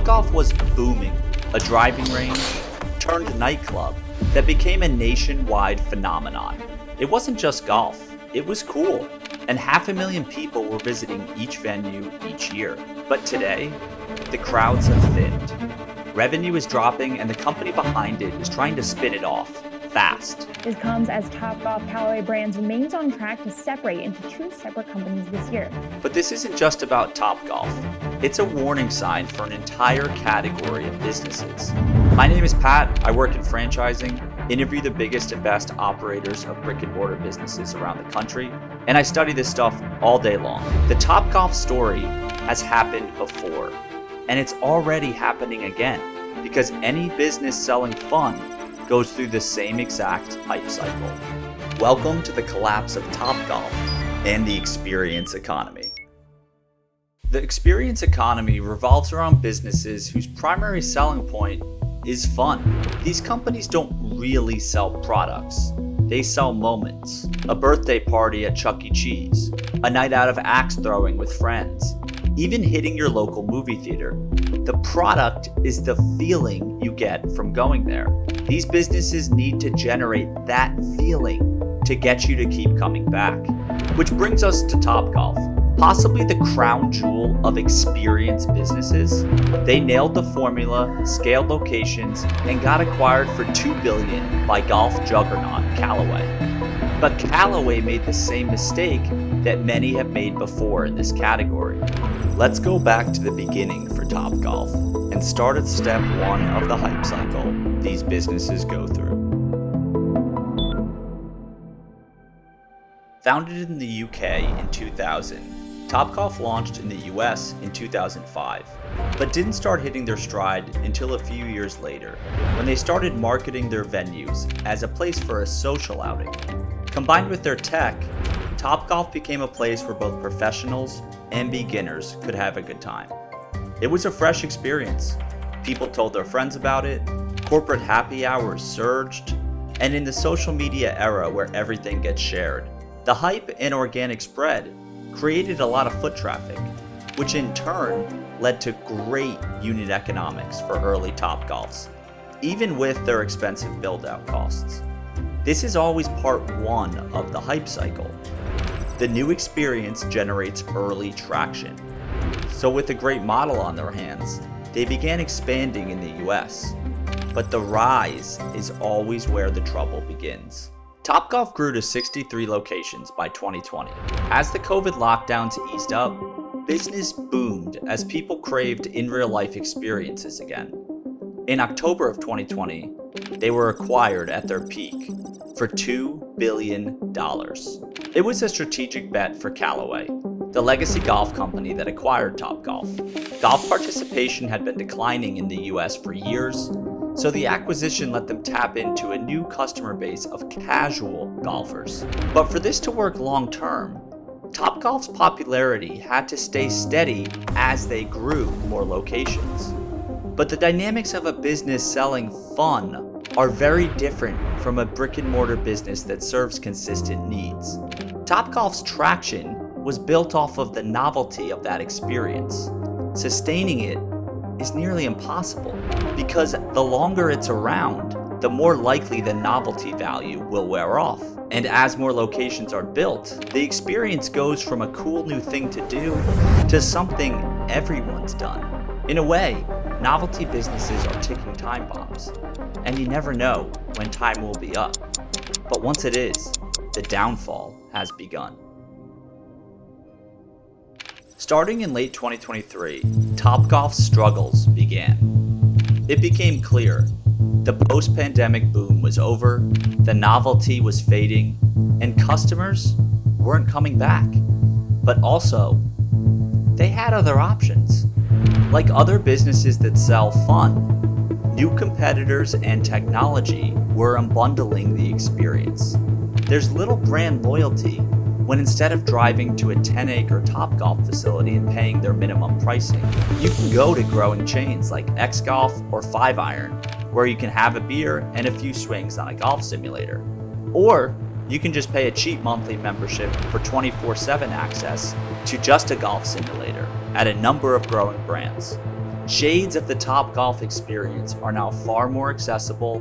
Topgolf was booming, a driving range turned nightclub that became a nationwide phenomenon. It wasn't just golf, it was cool, and 500,000 people were visiting each venue each year. But today, the crowds have thinned. Revenue is dropping, and the company behind it is trying to spin it off fast. This comes as Topgolf Callaway Brands remains on track to separate into two separate companies this year. But this isn't just about Topgolf. It's a warning sign for an entire category of businesses. My name is Pat. I work in franchising, interview the biggest and best operators of brick and mortar businesses around the country, and I study this stuff all day long. The Topgolf story has happened before, and it's already happening again, because any business selling fun goes through the same exact hype cycle. Welcome to the collapse of Topgolf and the experience economy. The experience economy revolves around businesses whose primary selling point is fun. These companies don't really sell products. They sell moments. A birthday party at Chuck E. Cheese, a night out of axe throwing with friends, even hitting your local movie theater. The product is the feeling you get from going there. These businesses need to generate that feeling to get you to keep coming back. Which brings us to Topgolf, possibly the crown jewel of experience businesses. They nailed the formula, scaled locations, and got acquired for $2 billion by golf juggernaut Callaway. But Callaway made the same mistake that many have made before in this category. Let's go back to the beginning for Topgolf and start at step one of the hype cycle these businesses go through. Founded in the UK in 2000, Topgolf launched in the US in 2005, but didn't start hitting their stride until a few years later, when they started marketing their venues as a place for a social outing. Combined with their tech, Topgolf became a place where both professionals and beginners could have a good time. It was a fresh experience. People told their friends about it, corporate happy hours surged, and in the social media era where everything gets shared, the hype and organic spread created a lot of foot traffic, which in turn led to great unit economics for early Topgolfs, even with their expensive build-out costs. This is always part one of the hype cycle. The new experience generates early traction. So with a great model on their hands, they began expanding in the US. But the rise is always where the trouble begins. Topgolf grew to 63 locations by 2020. As the COVID lockdowns eased up, business boomed as people craved in real life experiences again. In October of 2020, they were acquired at their peak for $2 billion. It was a strategic bet for Callaway, the legacy golf company that acquired Topgolf. Golf participation had been declining in the US for years, so the acquisition let them tap into a new customer base of casual golfers. But for this to work long term, Topgolf's popularity had to stay steady as they grew more locations. But the dynamics of a business selling fun are very different from a brick and mortar business that serves consistent needs. Topgolf's traction was built off of the novelty of that experience. Sustaining it is nearly impossible because the longer it's around, the more likely the novelty value will wear off. And as more locations are built, the experience goes from a cool new thing to do to something everyone's done. In a way, novelty businesses are ticking time bombs, and you never know when time will be up. But once it is, the downfall has begun. Starting in late 2023, Topgolf's struggles began. It became clear the post-pandemic boom was over, the novelty was fading, and customers weren't coming back. But also, they had other options. Like other businesses that sell fun, new competitors and technology were unbundling the experience. There's little brand loyalty when instead of driving to a 10-acre Topgolf facility and paying their minimum pricing, you can go to growing chains like X Golf or 5 Iron, where you can have a beer and a few swings on a golf simulator. Or you can just pay a cheap monthly membership for 24/7 access to just a golf simulator at a number of growing brands. Shades of the Topgolf experience are now far more accessible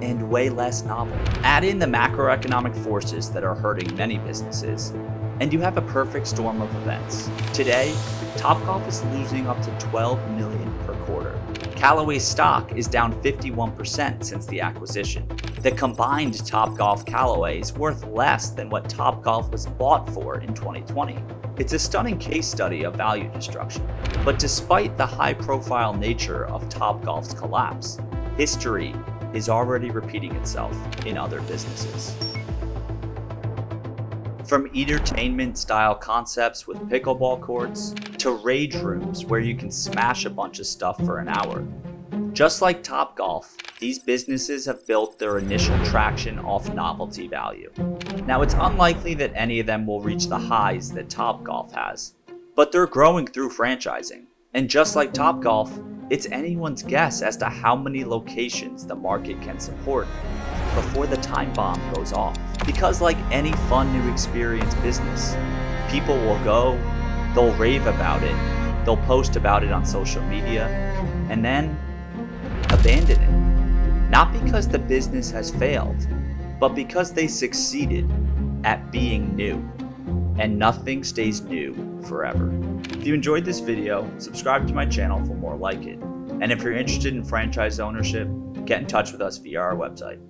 and way less novel. Add in the macroeconomic forces that are hurting many businesses, and you have a perfect storm of events. Today, Topgolf is losing up to $12 million per quarter. Callaway's stock is down 51% since the acquisition. The combined Topgolf Callaway is worth less than what Topgolf was bought for in 2020. It's a stunning case study of value destruction. But despite the high-profile nature of Topgolf's collapse, history is already repeating itself in other businesses. From entertainment-style concepts with pickleball courts to rage rooms where you can smash a bunch of stuff for an hour. Just like Topgolf, these businesses have built their initial traction off novelty value. Now, it's unlikely that any of them will reach the highs that Topgolf has, but they're growing through franchising. And just like Topgolf, it's anyone's guess as to how many locations the market can support before the time bomb goes off. Because like any fun new experience business, people will go, they'll rave about it, they'll post about it on social media, and then abandon it. Not because the business has failed, but because they succeeded at being new. And nothing stays new forever. If you enjoyed this video, subscribe to my channel for more like it. And if you're interested in franchise ownership, get in touch with us via our website.